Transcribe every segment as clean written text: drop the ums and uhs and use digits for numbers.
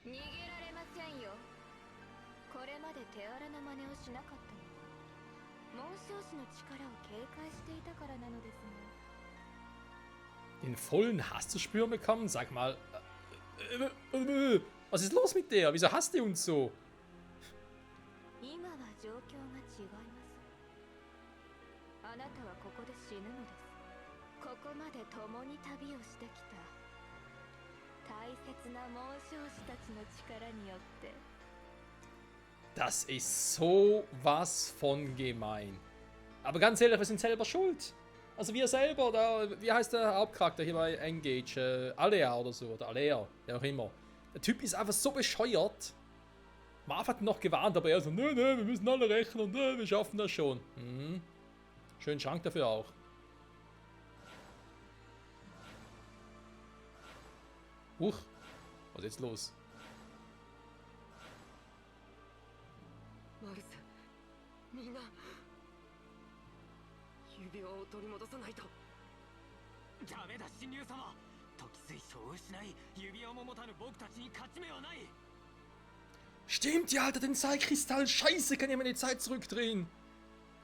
逃げられませんよ。これまで手荒な真似をしなかったのは紋章師の力を警戒していたからなのですが。Den vollen Hass zu spüren bekommen? Sag mal. Was ist los mit der? Wieso hasst ihr uns so? 今は状況が違います。あなたはここで死ぬのです。ここまで共に旅をしてきた大切な紋章師たちの力によって。Das ist so was von gemein. Aber ganz ehrlich, wir sind selber schuld. Also wir selber, da, wie heißt der Hauptcharakter hier bei Engage? Alea oder so, oder Alea, wer auch immer. Der Typ ist einfach so bescheuert. Marv hat ihn noch gewarnt, aber er so, nö, nö, wir müssen alle rechnen, nö, wir schaffen das schon. Mhm. Schönen Schrank dafür auch. Huch, was ist jetzt los? マルス、みんな指輪を取り戻さないと。ダメだ神竜様、時水晶を失い指輪も持たぬ僕たちに勝ち目はない。 Stimmt, ja, Alter, den Zeitkristall. Scheiße, kann ich meine Zeit zurückdrehen.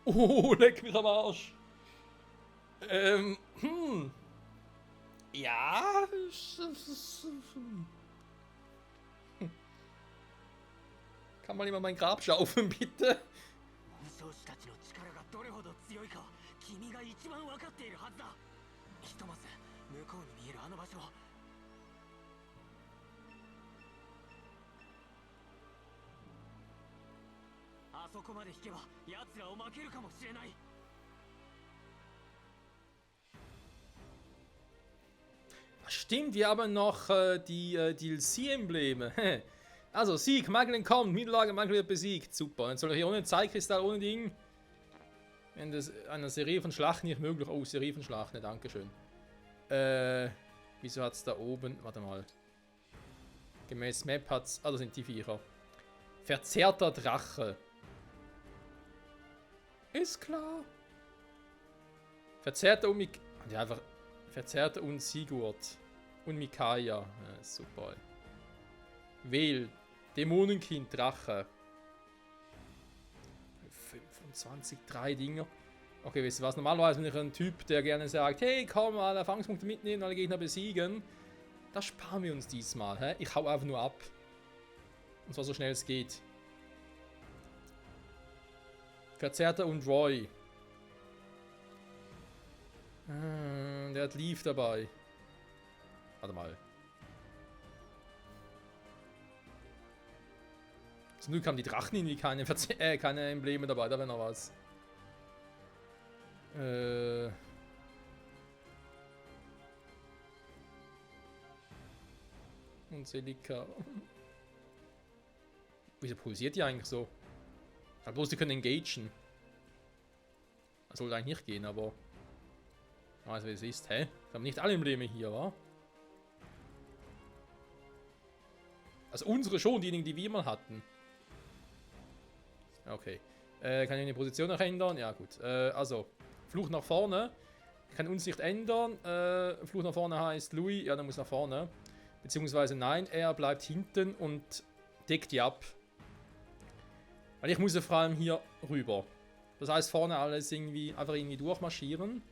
Oh, leck mich am Arsch. Ja. Kann mal jemand mein Grab schaufeln, bitte? 紋章師たちの力がどれほど強いかは君が一番分かっているはずだ。ひとまず向こうに見えるあの場所を。あそこまで引けば奴らを負けるかもしれない。 Stimmt, wir haben noch die DLC-Embleme. Also, Sieg, Magellan kommt, Niederlage, Magellan wird besiegt. Super, jetzt soll er hier ohne Zeitkristall, ohne Ding. Wenn das eine Serie von Schlachten nicht möglich. Oh, Serie von Schlachten, dankeschön. Wieso hat es da oben. Warte mal. Gemäß Map hat es. Ah, das sind die Viecher. Verzerrter Drache. Ist klar. Verzerrter und Mik. Ja, einfach. Verzerrter und Sigurd. Und Micaiah. Ja, super. Wähl. Dämonenkind, Drache. 25, 3 Dinger. Okay, wisst ihr was? Normalerweise bin ich ein Typ, der gerne sagt, hey, komm, alle Erfahrungspunkte mitnehmen, alle Gegner besiegen. Das sparen wir uns diesmal. Hä? Ich hau einfach nur ab. Und zwar so schnell es geht. Verzerrter und Roy. Der hat Leaf dabei. Warte mal. Zum Glück haben die Drachen irgendwie keine Embleme dabei, da wäre noch was. Und Selika. Wieso pulsiert die eigentlich so? Aber bloß die können engagen. Das sollte eigentlich nicht gehen, aber. Also wie es ist, hä? Wir haben nicht alle Embleme hier, wa? Also unsere schon, diejenigen, die wir mal hatten. Okay. Kann ich die Position noch ändern? Ja, gut. Also, Fluch nach vorne. Ich kann uns nicht ändern. Fluch nach vorne heißt Louis. Ja, der muss nach vorne. Beziehungsweise nein, er bleibt hinten und deckt die ab. Weil ich muss ja vor allem hier rüber. Das heißt, vorne alles irgendwie einfach irgendwie durchmarschieren.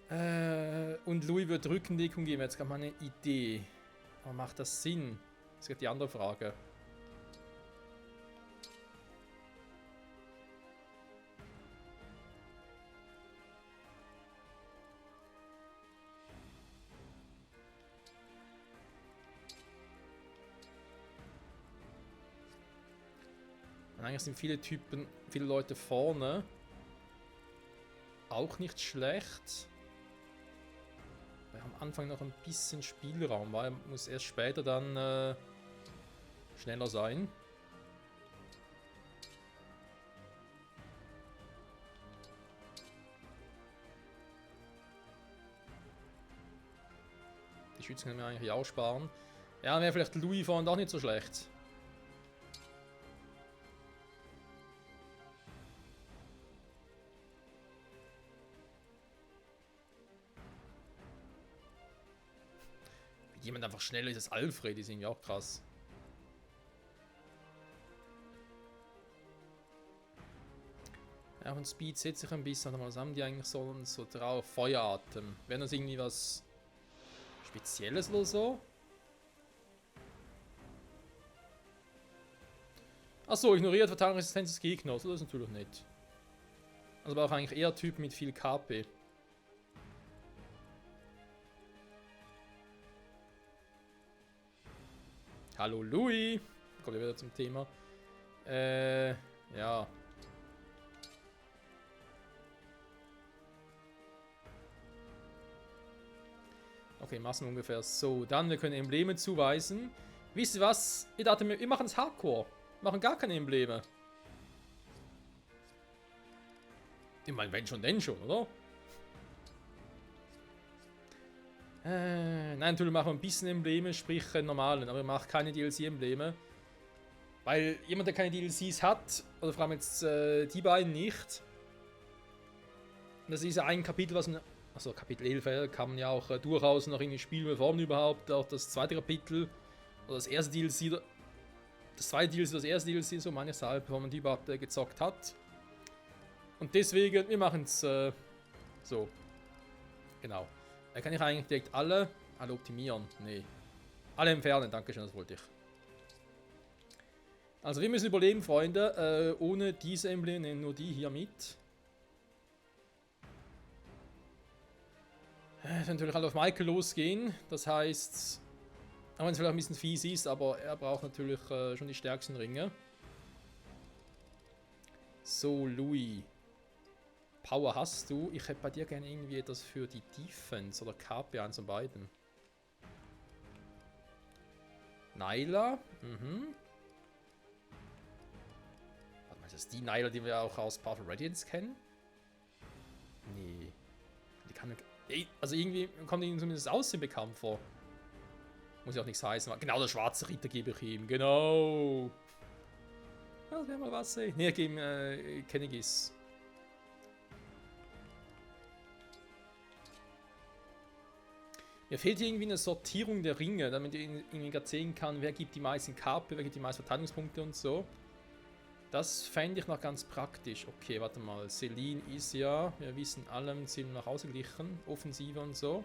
Und Louis wird Rückendeckung geben. Jetzt gab mal eine Idee. Aber macht das Sinn? Das ist die andere Frage. Und eigentlich sind viele Leute vorne. Auch nicht schlecht. Wir haben am Anfang noch ein bisschen Spielraum, weil er muss erst später dann schneller sein. Die Schützen können wir eigentlich auch sparen. Ja, wäre vielleicht Louis vorne doch nicht so schlecht. Die jemand einfach schneller ist als Alfred, ist irgendwie auch krass. Ja, von Speed setzt sich ein bisschen, aber was haben die eigentlich so drauf? Feueratem. Wäre das irgendwie was Spezielles oder so? Achso, ignoriert Verteidigungsresistenz des Gegners. Das ist natürlich nicht. Also aber auch eigentlich eher Typ mit viel KP. Hallo Louis. Kommt ja wieder zum Thema. Ja. Okay, Massen ungefähr so. Dann, wir können Embleme zuweisen. Wisst ihr was? Ich dachte mir, wir machen es Hardcore. Wir machen gar keine Embleme. Ich meine, wenn schon, denn schon, oder? Nein, natürlich machen wir ein bisschen Embleme, sprich normalen, aber wir machen keine DLC-Embleme. Weil jemand, der keine DLCs hat, oder vor allem jetzt die beiden nicht. Das ist ja ein Kapitel, was man. Also Kapitel 11 kann man ja auch durchaus noch in die Spiele formen überhaupt. Auch das zweite Kapitel oder das erste DLC. Das zweite DLC, das erste DLC, so manches halb, bevor man die überhaupt gezockt hat. Und deswegen, wir machen es so. Genau. Da kann ich eigentlich direkt alle optimieren. Nee. Alle entfernen, dankeschön, das wollte ich. Also wir müssen überleben, Freunde. Ohne diese Embleme nehmen nur die hier mit. Natürlich alle auf Michael losgehen. Das heißt, auch wenn es vielleicht ein bisschen fies ist, aber er braucht natürlich schon die stärksten Ringe. So, Louis. Power hast du. Ich hätte bei dir gerne irgendwie etwas für die Defense oder KP, eins von beiden. Nyla. Mhm. Warte mal, ist das die Nyla, die wir auch aus Powerful Radiance kennen? Nee. Die kann. Also irgendwie kommt ihnen zumindest das Aussehen bekannt vor. Muss ja auch nichts heißen. Genau, der schwarze Ritter gebe ich ihm. Genau. Ja, das wäre mal was, ey. Ne, ich gebe ihm Kennegis. Mir fehlt hier irgendwie eine Sortierung der Ringe, damit ich irgendwie gerade sehen kann, wer gibt die meisten KP, wer gibt die meisten Verteidigungspunkte und so. Das fände ich noch ganz praktisch. Okay, warte mal. Celine ist ja, wir wissen allem, sind noch ausgeglichen. Offensive und so.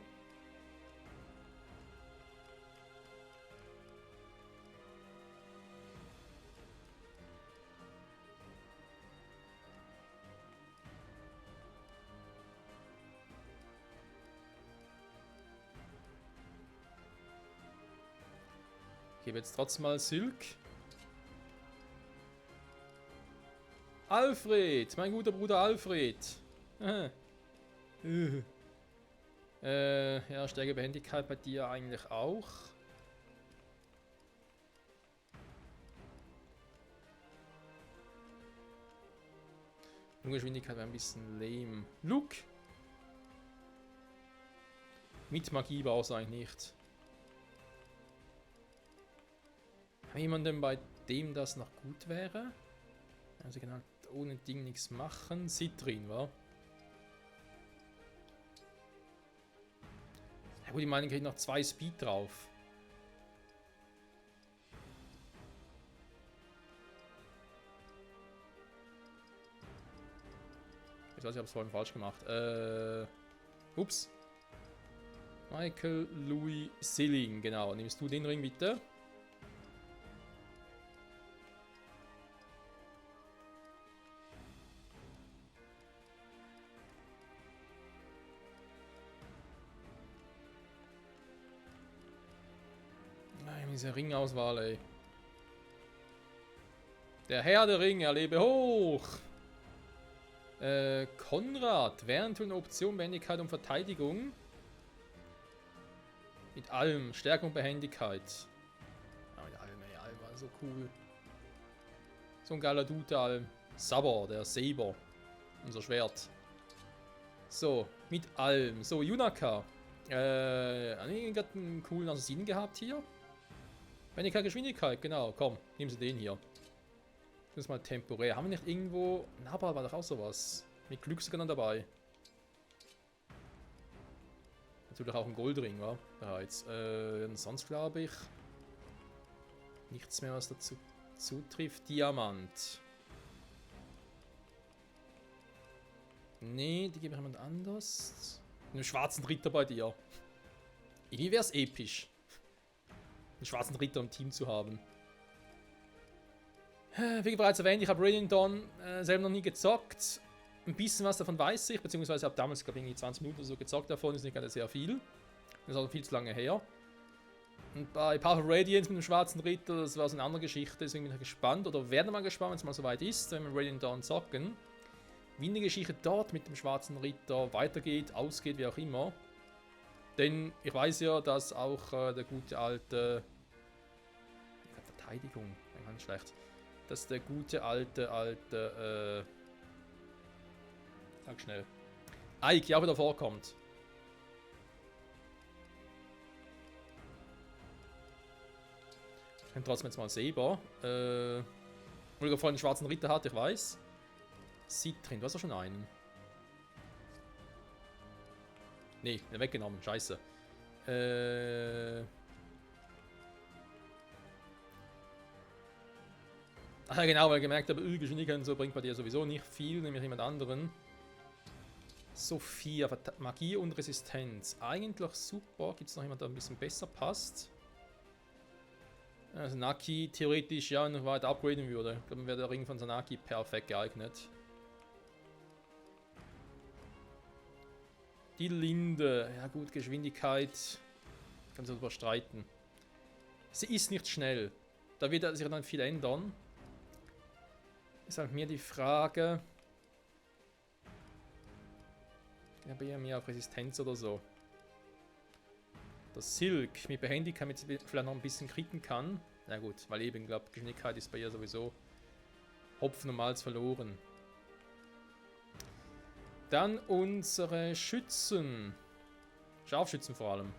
Ich gebe jetzt trotzdem mal Silk. Alfred, mein guter Bruder Alfred. Ja, Stärke Behendigkeit bei dir eigentlich auch. Geschwindigkeit wäre ein bisschen lame. Luke! Mit Magie war es eigentlich nicht. Haben wir jemanden, bei dem das noch gut wäre? Also genau, ohne Ding nichts machen. Citrin, wa? Ja gut, ich meine, ich kriege noch 2 Speed drauf. Ich weiß, ich habe es vorhin falsch gemacht. Ups. Michael Louis Silling, genau. Nimmst du den Ring bitte? Diese Ringauswahl, ey. Der Herr der Ringe, lebe hoch! Konrad, während du eine Option Behendigkeit und Verteidigung. Mit allem, Stärkung und Behendigkeit. Ja, mit allem, ey, Alm war so cool. So ein geiler Dude, Alm. Sabber, der Saber. Unser Schwert. So, mit allem. So, Junaka. Haben wir gerade einen coolen Assassinen gehabt hier? Behendigkeit, Geschwindigkeit, genau. Komm, nehmen Sie den hier. Das ist mal temporär. Haben wir nicht irgendwo. Nabal war doch auch sowas. Mit Glücksgönnern dabei. Natürlich auch ein Goldring, war bereits. Sonst glaube ich nichts mehr, was dazu zutrifft. Diamant. Nee, die gebe ich jemand anders. Einen schwarzen Ritter bei dir. Irgendwie wäre es episch, einen schwarzen Ritter im Team zu haben. Wie bereits erwähnt, ich habe Radiant Dawn selber noch nie gezockt. Ein bisschen was davon weiß ich, beziehungsweise habe damals, glaube ich, 20 Minuten oder so gezockt davon, ist nicht gerade sehr viel. Das ist auch viel zu lange her. Und bei Power of Radiance mit dem schwarzen Ritter, das war so eine andere Geschichte, deswegen bin ich gespannt, oder werde mal gespannt, wenn es mal soweit ist, wenn wir Radiant Dawn zocken. Wie eine Geschichte dort mit dem schwarzen Ritter weitergeht, ausgeht, wie auch immer. Denn ich weiß ja, dass auch der gute alte... Verteidigung, ganz schlecht. Dass der gute alte... sag schnell. Ike ja auch wieder vorkommt. Ich nehme trotzdem jetzt mal Saber. Weil er vorhin einen schwarzen Ritter hat, ich weiß. Citrin, du hast doch schon einen. Nee, weggenommen, scheiße. Ach ja, genau, weil ich gemerkt habe, Geschwindigkeit und so bringt bei dir sowieso nicht viel, nämlich jemand anderen. Sophia, Magie und Resistenz. Eigentlich super. Gibt es noch jemand, der ein bisschen besser passt? Also Naki theoretisch ja noch weiter upgraden würde. Ich glaube, dann wäre der Ring von Sanaki perfekt geeignet. Die Linde. Ja gut, Geschwindigkeit. Kann man darüber streiten. Sie ist nicht schnell. Da wird sich dann viel ändern. Ist halt mir die Frage. Ja, bei mir auf Resistenz oder so. Das Silk mit Behendigkeit mit vielleicht noch ein bisschen kritten kann. Na gut, weil eben, glaube Geschwindigkeit ist bei ihr sowieso Hopfen und Malz verloren. Dann unsere Schützen. Scharfschützen vor allem.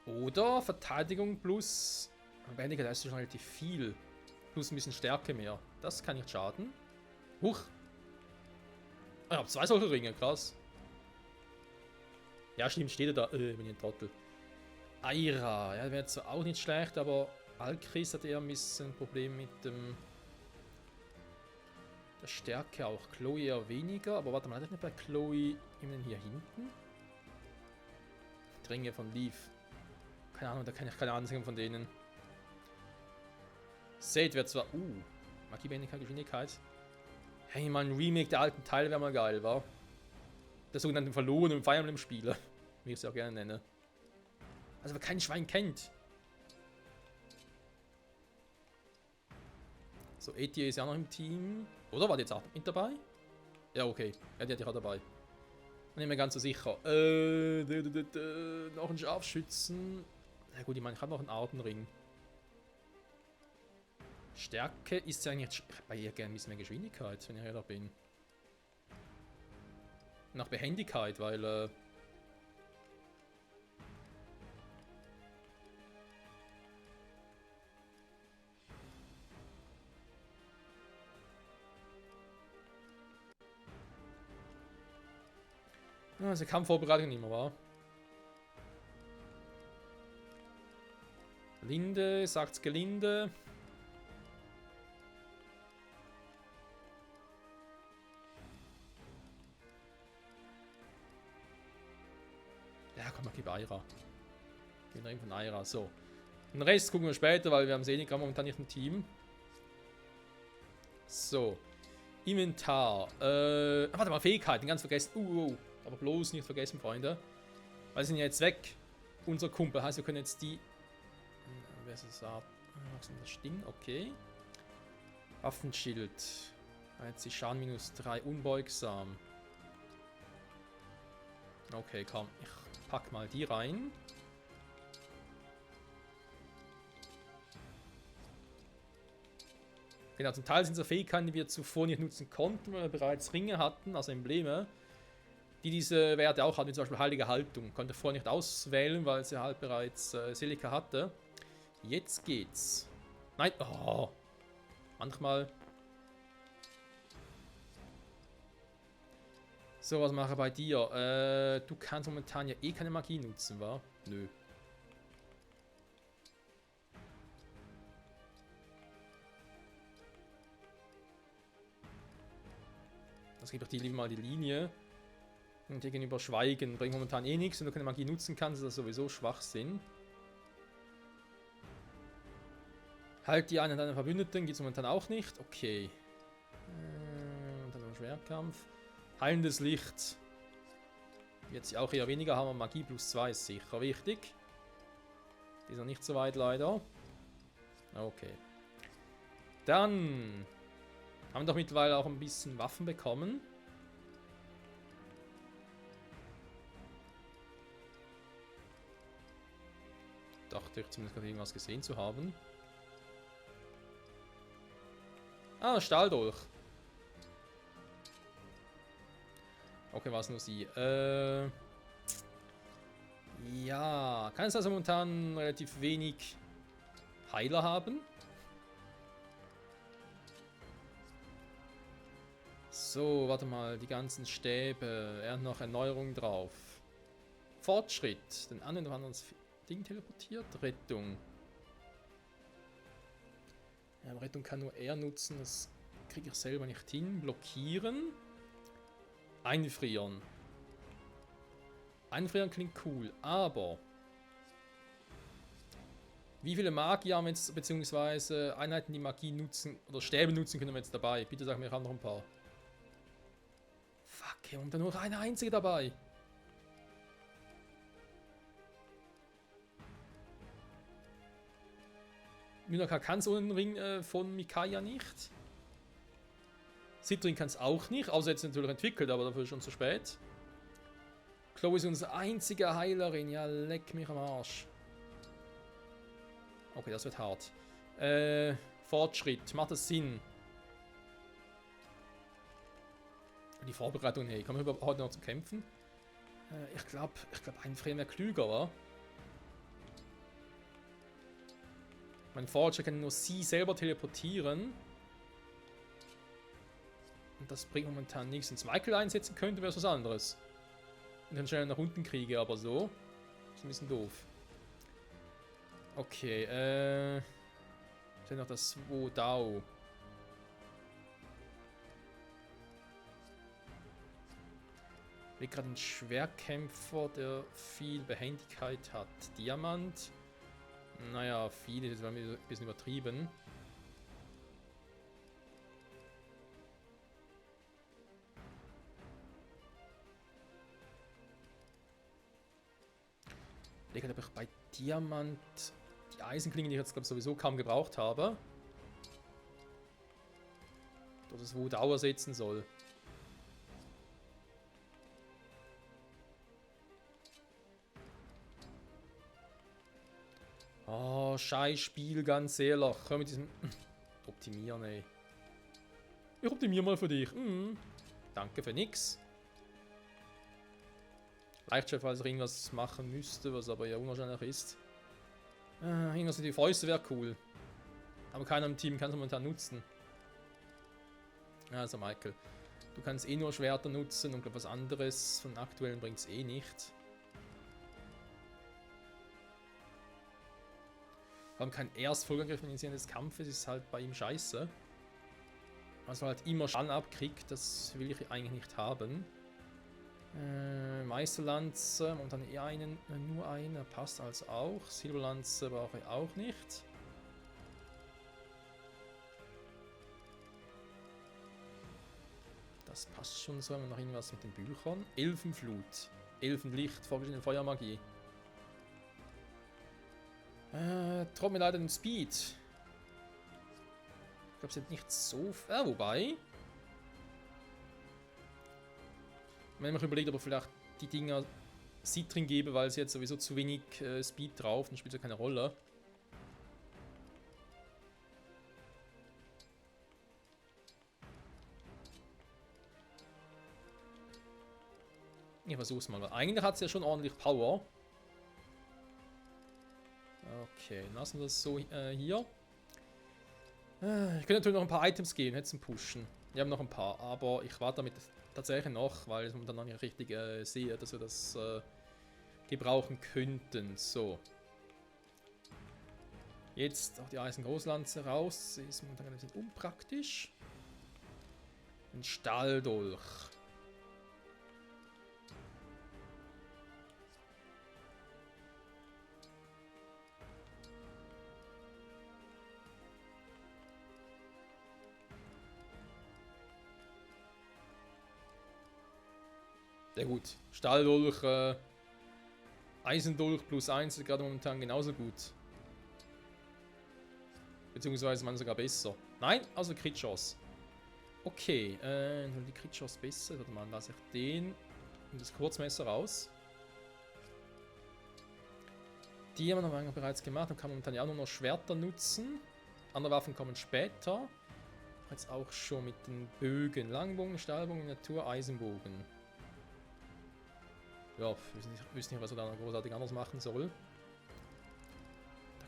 Oder Verteidigung plus... Behendigkeit ist schon relativ viel. Plus ein bisschen Stärke mehr. Das kann nicht schaden. Huch. Ich habe 2 solche Ringe, krass. Ja, stimmt, steht er da. Bin ich ein Trottel. Aira, ja, wäre zwar auch nicht schlecht, aber Alkris hat eher ein bisschen ein Problem mit dem... der Stärke auch. Chloe eher weniger, aber warte mal, hat er nicht bei Chloe immer hier hinten? Die Ringe von Leaf. Keine Ahnung, da kann ich keine Ansehen von denen. Sade wäre zwar... Magie, Behendigkeit, Geschwindigkeit. Hey, mal ein Remake der alten Teile wäre mal geil, wa? Der sogenannten verlorenen Fire Emblem Spiele. Wie ich es auch gerne nenne. Also, wer kein Schwein kennt. So, Etienne ist ja noch im Team. Oder war die jetzt auch mit dabei? Ja, okay. Ja, die hatte ich auch dabei. Nicht mehr ganz so sicher. Noch ein Scharfschützen. Na gut, ich meine, ich habe noch einen Artenring. Stärke ist ja eigentlich bei ihr gerne ein bisschen mehr Geschwindigkeit, wenn ich ehrlich bin. Nach Behendigkeit, weil also Kampfvorbereitung nicht mehr, war. Linde, sagt's gelinde. Ja, komm, gib Aira. Gib den Ring von Aira, so. Den Rest gucken wir später, weil wir haben eh momentan nicht ein Team. So. Inventar. Warte mal, Fähigkeiten, ganz vergessen. Aber bloß nicht vergessen, Freunde. Weil sie sind ja jetzt weg. Unser Kumpel. Heißt, wir können jetzt die... Wer ist das? Das Sting, okay. Waffenschild. Jetzt die Schaden -3, unbeugsam. Okay, komm. Ich pack mal die rein. Genau, zum Teil sind so Fähigkeiten, die wir zuvor nicht nutzen konnten, weil wir bereits Ringe hatten, also Embleme, die diese Werte auch hatten, wie zum Beispiel Heilige Haltung. Konnte vorher nicht auswählen, weil sie halt bereits Silika hatte. Jetzt geht's. Nein, oh. Manchmal. So, was mache ich bei dir? Du kannst momentan ja eh keine Magie nutzen, wa? Nö. Das gibt doch die lieber mal die Linie. Und gegenüber Schweigen bringt momentan eh nichts. Wenn du keine Magie nutzen kannst, ist das sowieso Schwachsinn. Halt die einen deiner Verbündeten, geht es momentan auch nicht. Okay. Und dann noch Schwerkampf. Heilendes Licht. Jetzt auch eher weniger haben wir Magie plus 2 ist sicher wichtig. Die ist noch nicht so weit leider. Okay. Dann haben wir doch mittlerweile auch ein bisschen Waffen bekommen. Dachte ich zumindest gerade irgendwas gesehen zu haben. Ah, Stahldolch. Okay, war es nur sie. Ja, kann es also momentan relativ wenig Heiler haben. So, warte mal, die ganzen Stäbe. Er hat noch Erneuerung drauf. Fortschritt. Den Anwender haben uns Ding teleportiert. Rettung. Ja, Rettung kann nur er nutzen. Das kriege ich selber nicht hin. Blockieren. Einfrieren. Einfrieren klingt cool, aber wie viele Magier haben wir jetzt, beziehungsweise Einheiten, die Magie nutzen oder Stäbe nutzen, können wir jetzt dabei? Bitte sag mir, ich habe noch ein paar. Fuck, wir haben da nur eine einzige dabei. Mynaka kann es ohne den Ring von Micaiah nicht. Citrin kann es auch nicht, außer jetzt natürlich entwickelt, aber dafür schon zu spät. Chloe ist unsere einzige Heilerin, ja leck mich am Arsch. Okay, das wird hart. Fortschritt, macht das Sinn? Die Vorbereitung, hey, kommen wir überhaupt heute noch zu kämpfen? Ich glaube, ein Frame wäre klüger, wa? Mein Fortschritt kann nur sie selber teleportieren. Und das bringt momentan nichts. Wenn es Michael einsetzen könnte, wäre es was anderes. Und dann schnell nach unten kriege, aber so. Ist ein bisschen doof. Okay, ich habe noch das Wodao. Ich will gerade einen Schwerkämpfer, der viel Behendigkeit hat. Diamant. Naja, viel ist jetzt ein bisschen übertrieben. Ich glaube, ich bei Diamant die Eisenklingen, die ich jetzt glaube sowieso kaum gebraucht habe, dort das Wodao ersetzen soll. Oh, scheiß Spiel, ganz ehrlich. Können wir mit diesem optimieren, ey. Ich optimiere mal für dich. Danke für nix. Leichtchef, falls ich irgendwas machen müsste, was aber ja unwahrscheinlich ist. Irgendwas mit die Fäuste wäre cool. Aber keiner im Team kann es momentan nutzen. Also Michael, du kannst eh nur Schwerter nutzen und glaub, was anderes von aktuellen bringt es eh nicht. Wir haben keinen Erstfolgeangriff im Sinne des Kampfes, ist halt bei ihm scheiße. Also halt immer Schaden abkriegt, das will ich eigentlich nicht haben. Meisterlanze und dann eher nur einer, passt also auch. Silberlanze brauche ich auch nicht. Das passt schon so, haben wir noch irgendwas mit den Büchern. Elfenflut, Elfenlicht, vorgestellte Feuermagie. Traut mir leider den Speed. Ich glaube, es sind nicht so... wobei... Wenn ich mir überlegt, ob ich vielleicht die Dinger Citrin gebe, weil sie jetzt sowieso zu wenig Speed drauf, dann spielt es ja keine Rolle. Ich versuch's mal. Eigentlich hat es ja schon ordentlich Power. Okay, lassen wir das so hier. Ich könnte natürlich noch ein paar Items geben, jetzt zum Pushen. Wir haben noch ein paar, aber ich warte damit tatsächlich noch, weil ich dann noch nicht richtig sehe, dass wir das gebrauchen könnten. So. Jetzt auch die Eisengroßlanze raus. Sie ist momentan ein bisschen unpraktisch. Ein Stahldolch. Sehr gut. Stahldolch, Eisendolch +1 ist gerade momentan genauso gut. Beziehungsweise man sogar besser. Nein, also Crit-Chance. Okay, die Crit-Chance besser. Warte mal, lasse ich den und das Kurzmesser raus. Die haben wir noch bereits gemacht. Dann kann man momentan ja auch nur noch Schwerter nutzen. Andere Waffen kommen später. Jetzt auch schon mit den Bögen. Langbogen, Stahlbogen, Natur, Eisenbogen. Ja, ich wüsste nicht, was er da noch großartig anders machen soll.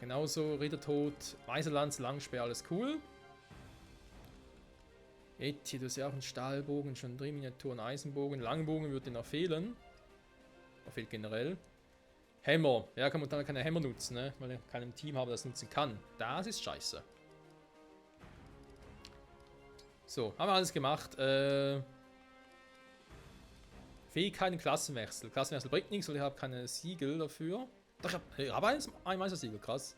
Genauso, Rittertod, Meißellanz, Langspeer, alles cool. Jetzt hier, du hast ja auch einen Stahlbogen schon drin, Miniatur und Eisenbogen. Langbogen würde noch fehlen. Er fehlt generell. Hämmer. Ja, kann man dann keine Hämmer nutzen, ne? Weil ich keinem Team habe, das nutzen kann. Das ist scheiße. So, haben wir alles gemacht. Fähigkeiten, Klassenwechsel. Klassenwechsel bringt nichts, weil ich habe keine Siegel dafür. Doch, ich habe ein Meistersiegel, krass.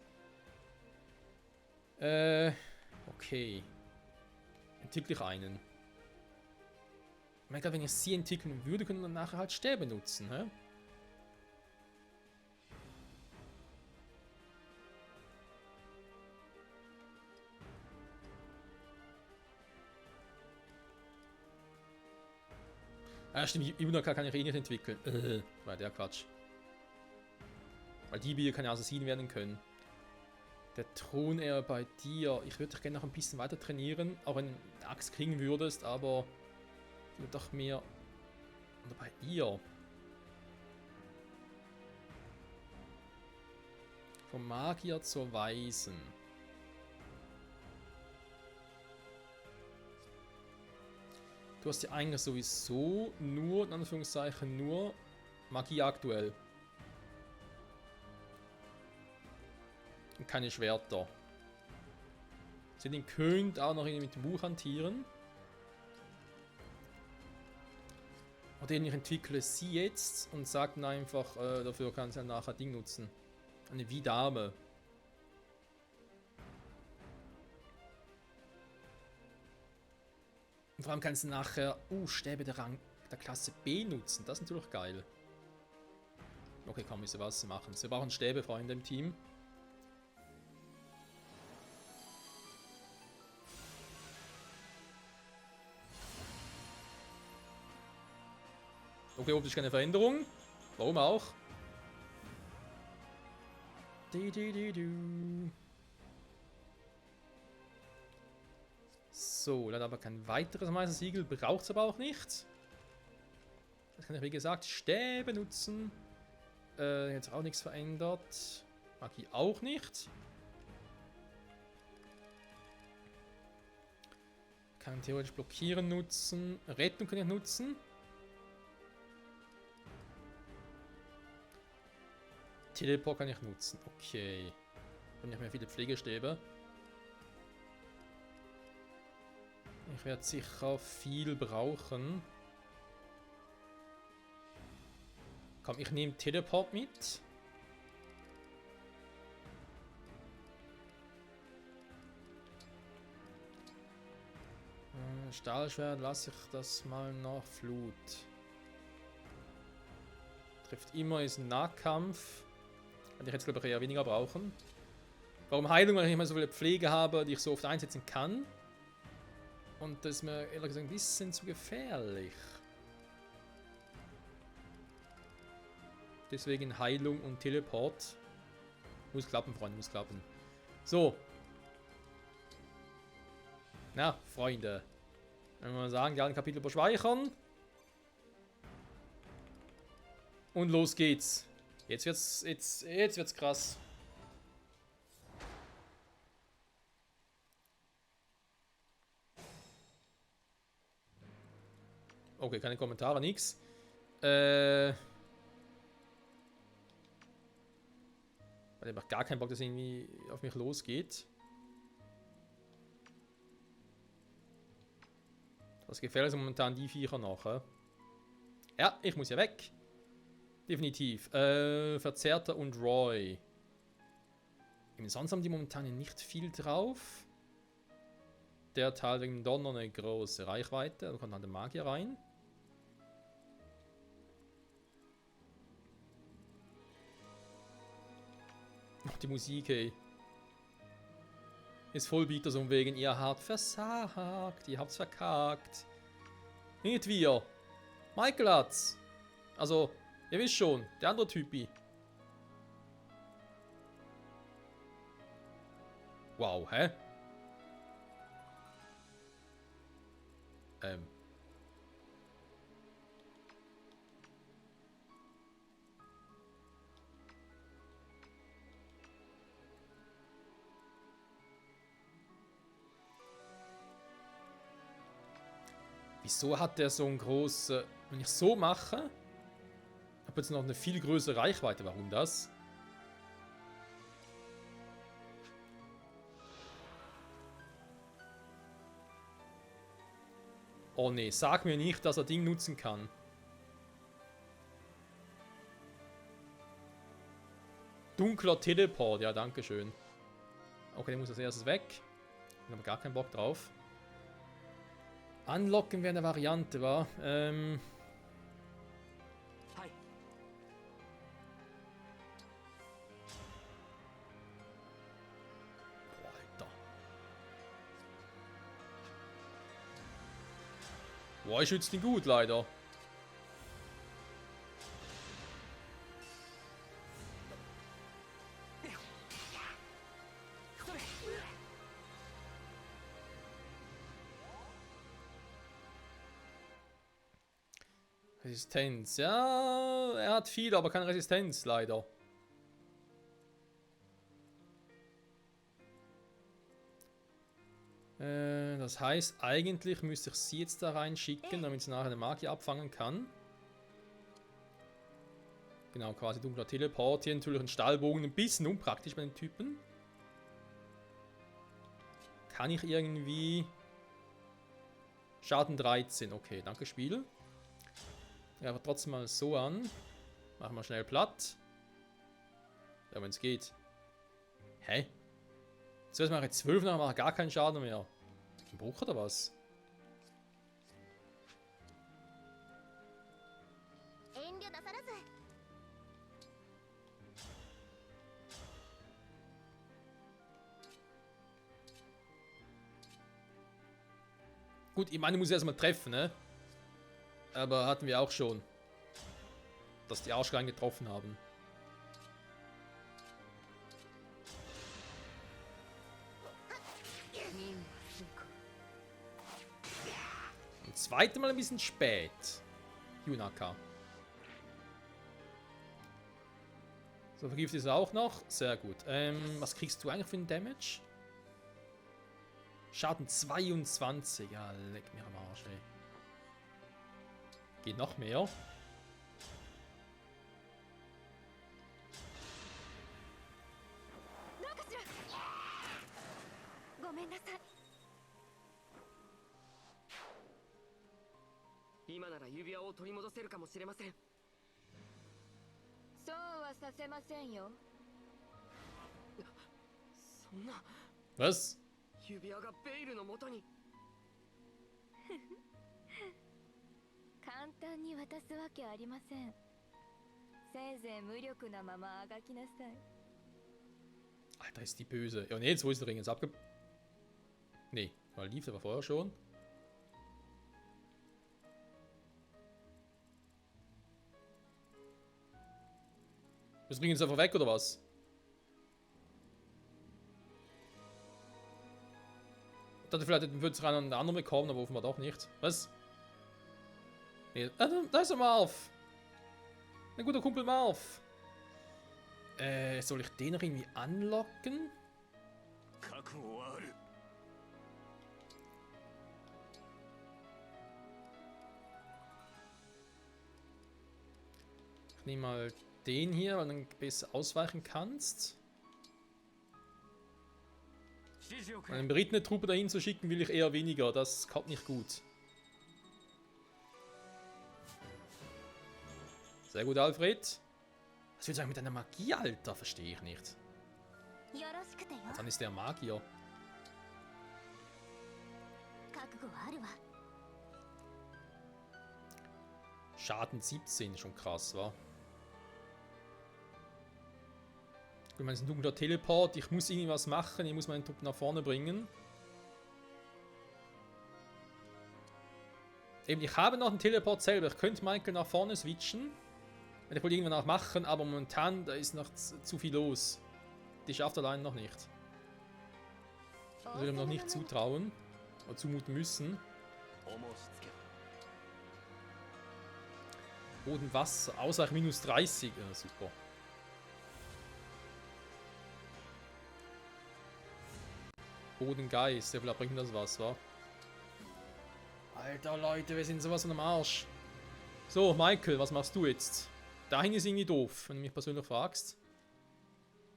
Okay. Entwickle ich einen. Ich glaube, wenn ich sie entwickeln würde, können wir nachher halt Stäbe nutzen, hä? Ah, stimmt, Ibunoka kann ich eh nicht entwickeln. War der Quatsch. Weil die Bier kann ja Assassinen werden können. Der Thron eher bei dir. Ich würde dich gerne noch ein bisschen weiter trainieren. Auch wenn du eine Axt kriegen würdest, aber du doch mehr. Oder bei ihr. Vom Magier zur Weisen. Du hast ja eigentlich sowieso nur, in Anführungszeichen, nur Magie aktuell. Und keine Schwerter. Sie den könnt auch noch mit dem Buch hantieren. Oder ich entwickle sie jetzt und sage dann einfach, dafür kann sie ja nachher Ding nutzen. Eine Wie-Dame. Und vor allem kannst du nachher Stäbe der Klasse B nutzen. Das ist natürlich geil. Okay, komm, wisst ihr was machen. Wir brauchen Stäbefreunde im Team. Okay, optisch keine Veränderung. Warum auch? So, dann aber kein weiteres Meistersiegel. Braucht es aber auch nicht. Das kann ich, wie gesagt, Stäbe nutzen. Jetzt auch nichts verändert. Magie auch nicht. Kann theoretisch blockieren nutzen. Rettung kann ich nutzen. Teleport kann ich nutzen. Okay. Und nicht mehr viele Pflegestäbe. Ich werde sicher viel brauchen. Komm, ich nehme Teleport mit. Stahlschwert lasse ich das mal nach Flut. Trifft immer, ist ein Nahkampf. Kann ich jetzt glaube ich eher weniger brauchen. Warum Heilung? Weil ich nicht mehr so viele Pflege habe, die ich so oft einsetzen kann. Und das ist mir ehrlich gesagt ein bisschen zu gefährlich. Deswegen Heilung und Teleport. Muss klappen, Freunde, muss klappen. So. Na, Freunde. Wenn wir mal sagen, die alten Kapitel überspeichern. Und los geht's. Jetzt wird's krass. Okay, keine Kommentare, nix. Weil ich habe gar keinen Bock, dass irgendwie auf mich losgeht. Was gefällt uns momentan die Viecher noch? Ja, ich muss ja weg. Definitiv. Verzerrter und Roy. Sonst haben die momentan nicht viel drauf. Der Teil wegen dem Donner eine große Reichweite. Da kommt dann der Magier rein. Die Musik, ey. Ist Vollbieter so wegen, ihr habt versagt, ihr habt's verkackt. Nicht wir. Michael hat's. Also, ihr wisst schon, der andere Typi. Wow, hä? Wieso hat der so einen großen... Wenn ich so mache... habe jetzt noch eine viel größere Reichweite. Warum das? Oh ne, sag mir nicht, dass er Ding nutzen kann. Dunkler Teleport, ja, danke schön. Okay, der muss als erstes weg. Ich habe gar keinen Bock drauf. Unlocken wäre eine Variante, war. Hi. Boah, Alter. Boah, ich schütze ihn gut, leider. Resistenz, ja, er hat viel, aber keine Resistenz, leider. Das heißt, eigentlich müsste ich sie jetzt da reinschicken, damit sie nachher eine Magie abfangen kann. Genau, quasi dunkler Teleport. Hier natürlich ein Stahlbogen, ein bisschen unpraktisch bei den Typen. Kann ich irgendwie... Schaden 13, okay, danke Spiel. Ja, aber trotzdem mal so an. Machen wir schnell platt. Ja, wenn es geht. Hä? Zuerst mache ich 12, nachher mache ich gar keinen Schaden mehr. Ein Bruch oder was? Gut, ich meine, ich muss erstmal treffen, ne? Aber hatten wir auch schon. Dass die Arschgeigen getroffen haben. Und zweite Mal ein bisschen spät. Yunaka. So, vergift ist er auch noch. Sehr gut. Was kriegst du eigentlich für einen Damage? Schaden 22. Ja, leck mir am Arsch, ey. Geht noch mehr. Was? 指輪がベイルの元に。簡単に渡すわけありません。せいぜい無力なままあがきなさい。 Alter, ist die böse. Ja, nee, jetzt wo ist der Ring jetzt abge... Nee, weil lief aber vorher schon. Wir bringen jetzt einfach weg, oder was? Ich dachte, vielleicht hätten wir jetzt einen anderen bekommen, aber offenbar doch nicht. Was? Nee, da ist er, Marv. Ein guter Kumpel Marv. Soll ich den noch irgendwie anlocken? nehme mal den hier, weil du dann besser ausweichen kannst. Eine berittene Truppe dahin zu schicken, will ich eher weniger. Das kommt nicht gut. Sehr gut, Alfred. Was willst du eigentlich mit deiner Magie, Alter? Verstehe ich nicht. Dann ist der Magier. Schaden 17, schon krass, wa? Ich meine, es ist ein dunkler Teleport. Ich muss irgendwas machen. Ich muss meinen Trupp nach vorne bringen. Eben, ich habe noch einen Teleport selber. Ich könnte Michael nach vorne switchen. Werde ich wohl irgendwann auch machen, aber momentan, da ist noch zu viel los. Die schafft allein noch nicht. Das will ich ihm noch nicht zutrauen. Oder zumuten müssen. Boden, Wasser, Ausweich minus 30. Ja, super. Bodengeist, ja, vielleicht bringt das was, wa? Alter Leute, wir sind sowas von am Arsch. So, Michael, was machst du jetzt? Dahin ist irgendwie doof, wenn du mich persönlich fragst.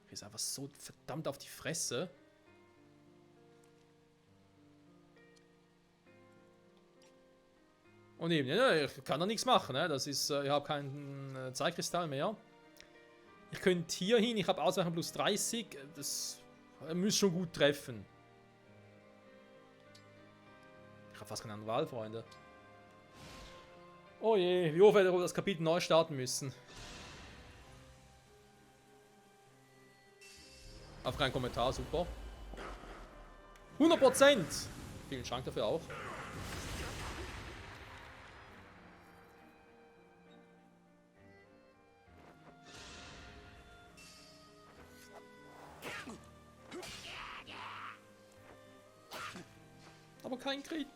Ich ist einfach so verdammt auf die Fresse. Und eben, ja, ich kann da nichts machen, ne? Das ist, ich habe keinen Zeitkristall mehr. Ich könnte hier hin, ich habe Ausweichen plus 30, das müsste schon gut treffen. Ich habe fast keine andere Wahl, Freunde. Oh je, wie oft hätte ich das Kapitel neu starten müssen. Auf keinen Kommentar, super. 100%! Vielen Dank dafür auch. Aber kein Crit.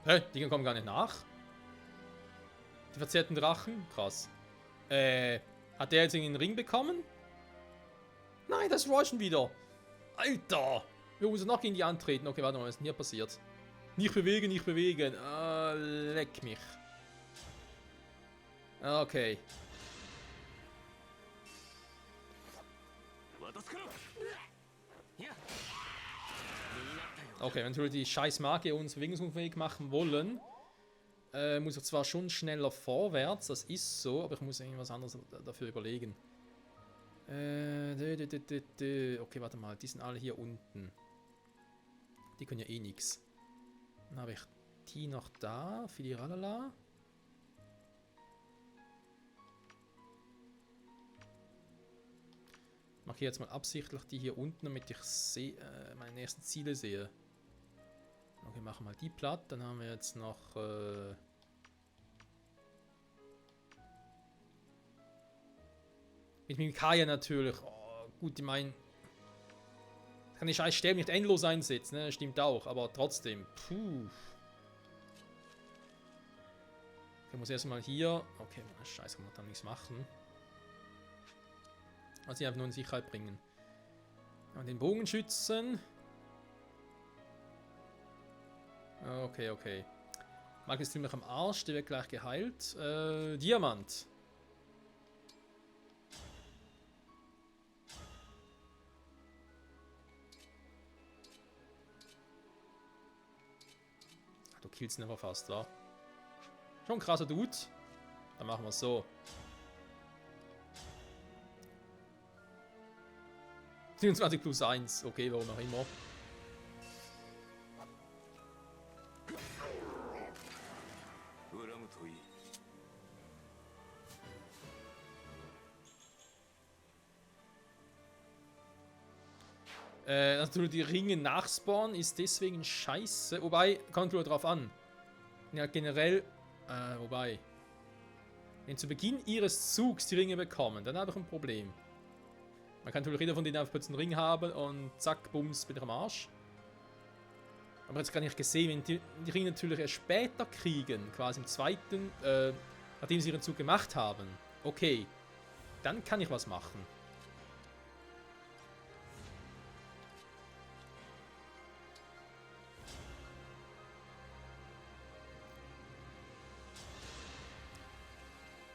Hä? Die kommen gar nicht nach? Die verzerrten Drachen? Krass. Hat der jetzt einen Ring bekommen? Nein, das ist Roy schon wieder. Alter! Wir müssen noch gegen die antreten. Okay, warte mal, was ist denn hier passiert? Nicht bewegen, nicht bewegen. Leck mich. Okay. Okay, wenn wir die scheiß Magier uns bewegungsunfähig machen wollen, muss ich zwar schon schneller vorwärts, das ist so, aber ich muss irgendwas anderes dafür überlegen. Okay, warte mal, die sind alle hier unten. Die können ja eh nichts. Dann habe ich die noch da, für die Ralala. Ich mache jetzt mal absichtlich die hier unten, damit ich meine ersten Ziele sehe. Okay, machen wir mal die platt. Dann haben wir jetzt noch... mit Mimikaya natürlich. Oh, gut, ich meine... Kann die scheiß Stäbe nicht endlos einsetzen, ne? Stimmt auch, aber trotzdem. Puh. Ich muss erstmal hier... Okay, scheiße, kann man da nichts machen. Also sie einfach nur in Sicherheit bringen. Und den Bogenschützen. Okay, okay. Mark ist ziemlich am Arsch, der wird gleich geheilt. Diamant. Ach, du killst ihn aber fast, wa? Schon ein krasser Dude. Dann machen wir es so. 27 plus 1. Okay, warum auch immer. Natürlich die Ringe nachspawnen ist deswegen scheiße. Wobei, kommt nur drauf an. Ja, generell, wobei. Wenn zu Beginn ihres Zugs die Ringe bekommen, dann habe ich ein Problem. Man kann natürlich jeder von denen einfach kurz einen Ring haben und zack, bums, bin ich am Arsch. Aber jetzt gar nicht gesehen, wenn die Ringe natürlich erst später kriegen, quasi im zweiten, nachdem sie ihren Zug gemacht haben. Okay, dann kann ich was machen.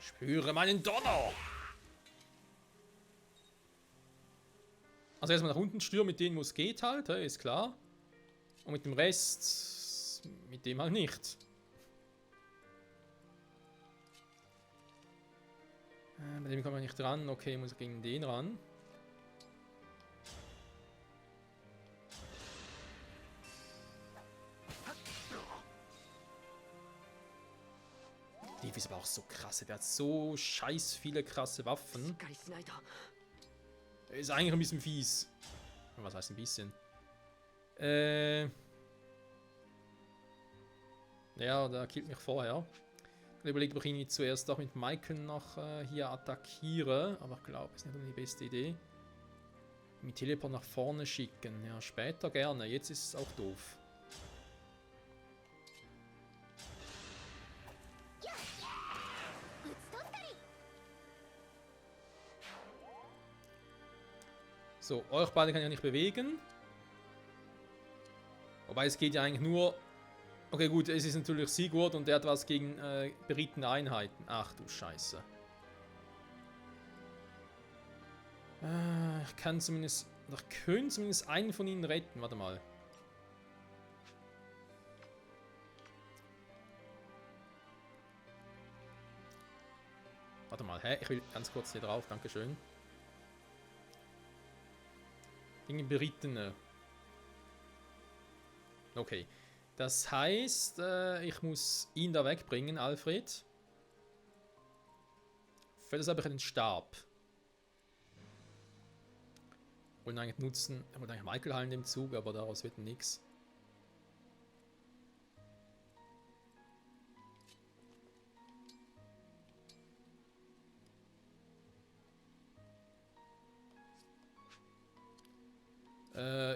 Spüre meinen Donner! Also erstmal nach unten stürmen mit denen, wo es geht halt, ist klar. Und mit dem Rest, mit dem halt nicht. Bei dem kommt man nicht ran. Okay, muss ich gegen den ran. Die ist aber auch so krass. Der hat so scheiß viele krasse Waffen. Ist eigentlich ein bisschen fies. Was heißt ein bisschen? Ja, der killt mich vorher. Ich überlege, ob ich ihn zuerst auch mit Michael noch hier attackiere. Aber ich glaube, das ist nicht die beste Idee. Mit Teleport nach vorne schicken. Ja, später gerne. Jetzt ist es auch doof. So, euch beide kann ich ja nicht bewegen. Wobei es geht ja eigentlich nur... Okay, gut, es ist natürlich Sigurd und der hat was gegen berittene Einheiten. Ach du Scheiße. Ich kann zumindest... Ich könnte zumindest einen von ihnen retten. Warte mal. Warte mal, hä? Ich will ganz kurz hier drauf. Dankeschön. Gegen Berittene. Okay. Das heißt, ich muss ihn da wegbringen, Alfred. Für das habe ich einen Stab. Ich wollte eigentlich nutzen. Ich wollte eigentlich Michael heilen im Zug, aber daraus wird nichts.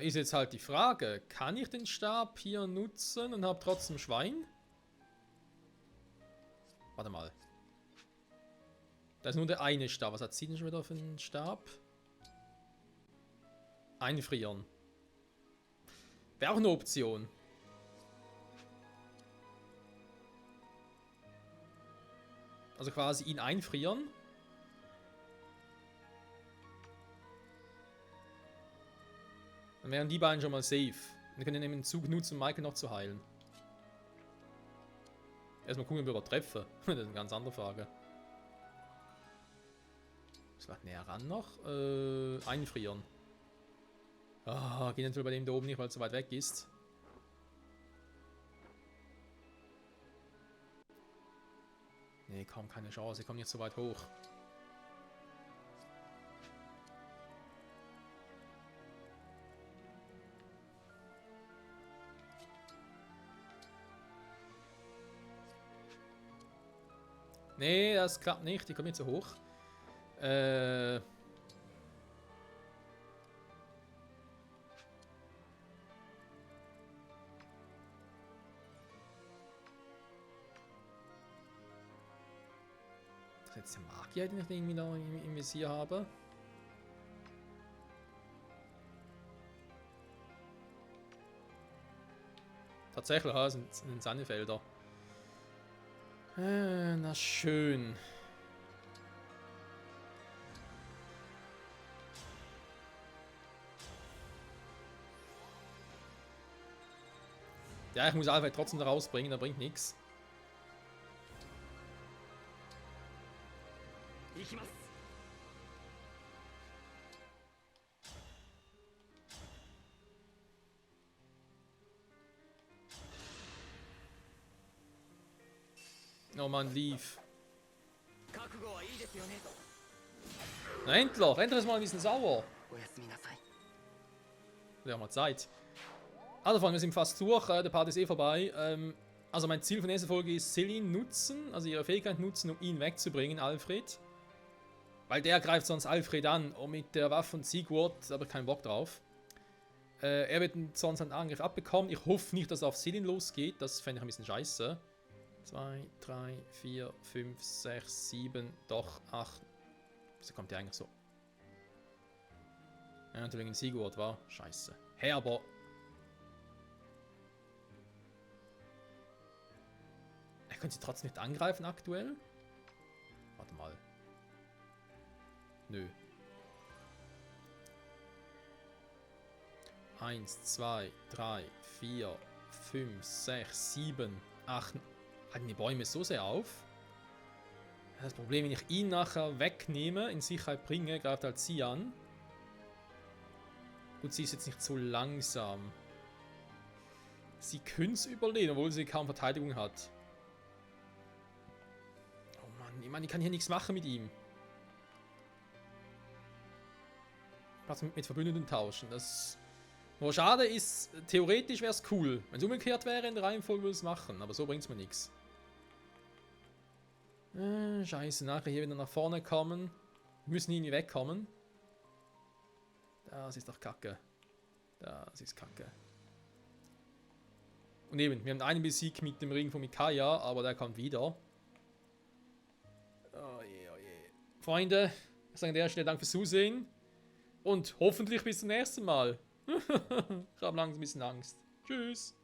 Ist jetzt halt die Frage, kann ich den Stab hier nutzen und habe trotzdem Schwein? Warte mal. Da ist nur der eine Stab. Was hat sie denn schon wieder für einen Stab? Einfrieren. Wäre auch eine Option. Also quasi ihn einfrieren. Dann wären die beiden schon mal safe. Wir können den Zug nutzen, um Michael noch zu heilen. Erstmal gucken, ob wir übertreffen. Das ist eine ganz andere Frage. Was war näher ran noch? Einfrieren. Ah, geht natürlich bei dem da oben nicht, weil es so weit weg ist. Nee, kaum keine Chance. Ich komme nicht so weit hoch. Nee, das klappt nicht. Ich komme nicht so hoch. Das ist jetzt der Magier, den ich irgendwie da im Visier habe. Tatsächlich, ja, sind Sandfelder. Na schön. Ja, ich muss Alfred trotzdem da rausbringen, da bringt nichts. Oh Mann, lief. Na endlich! Endlich ist mal ein bisschen sauer. Wir haben mal Zeit. Also, wir sind fast durch. Der Part ist eh vorbei. Also, mein Ziel von dieser Folge ist, Celine nutzen, also ihre Fähigkeit nutzen, um ihn wegzubringen, Alfred. Weil der greift sonst Alfred an. Und mit der Waffe von Sigurd habe ich keinen Bock drauf. Er wird sonst einen Angriff abbekommen. Ich hoffe nicht, dass er auf Celine losgeht. Das fände ich ein bisschen scheiße. 2, 3, 4, 5, 6, 7, doch 8. Wieso kommt der eigentlich so? Ja, natürlich ein Sigurd, war scheiße. Hey, aber... Er könnte sie trotzdem nicht angreifen aktuell? Warte mal. Nö. 1, 2, 3, 4, 5, 6, 7, 8... Halten die Bäume so sehr auf? Das Problem, wenn ich ihn nachher wegnehme, in Sicherheit bringe, greift halt sie an. Gut, sie ist jetzt nicht so langsam. Sie könnte es überleben, obwohl sie kaum Verteidigung hat. Oh Mann, ich meine, ich kann hier nichts machen mit ihm. Platz mit Verbündeten tauschen. Das... Nur schade ist, theoretisch wäre es cool. Wenn es umgekehrt wäre in der Reihenfolge, würde es machen. Aber so bringt es mir nichts. Scheiße, nachher hier wieder nach vorne kommen. Wir müssen irgendwie wegkommen. Das ist doch kacke. Das ist kacke. Und eben, wir haben einen besiegt mit dem Ring von Micaiah, aber der kommt wieder. Oh je, oh je. Freunde, ich sage an der Stelle Dank fürs Zusehen. Und hoffentlich bis zum nächsten Mal. Ich habe langsam ein bisschen Angst. Tschüss.